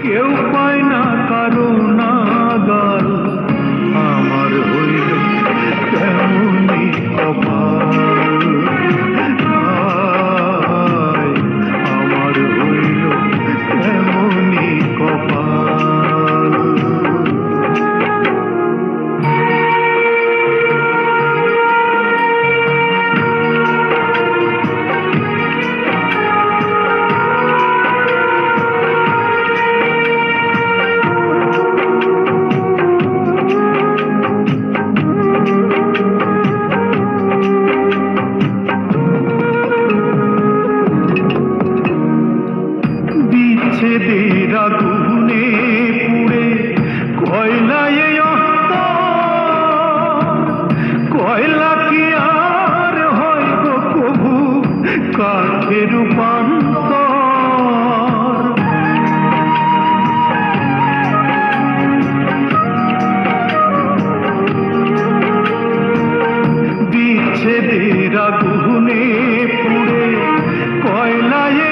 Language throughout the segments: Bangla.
কেউ পায় না কারো নাগাল, আমার হইল তেমনি কপাল। হায়, আমার হইল তেমনি কপাল। বিচ্ছেদের আগুনে পুড়ে কয়লায় কয়লা কি আর হয় গো কবু কাঠে রূপান্তর? বিচ্ছেদের আগুনে পুড়ে কয়লায়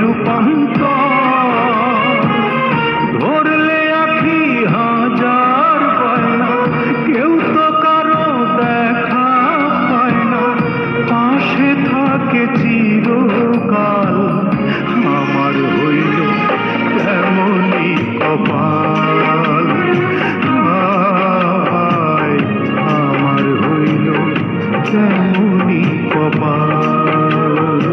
রূপান্তর। ধরলে আখি হাজার বায়না, কেউ তো কারো দেখা পায় না, পাশে থাকে চিরকাল, আমার হইল তেমনি কপাল। হায়, আমার হইল তেমনি কপাল।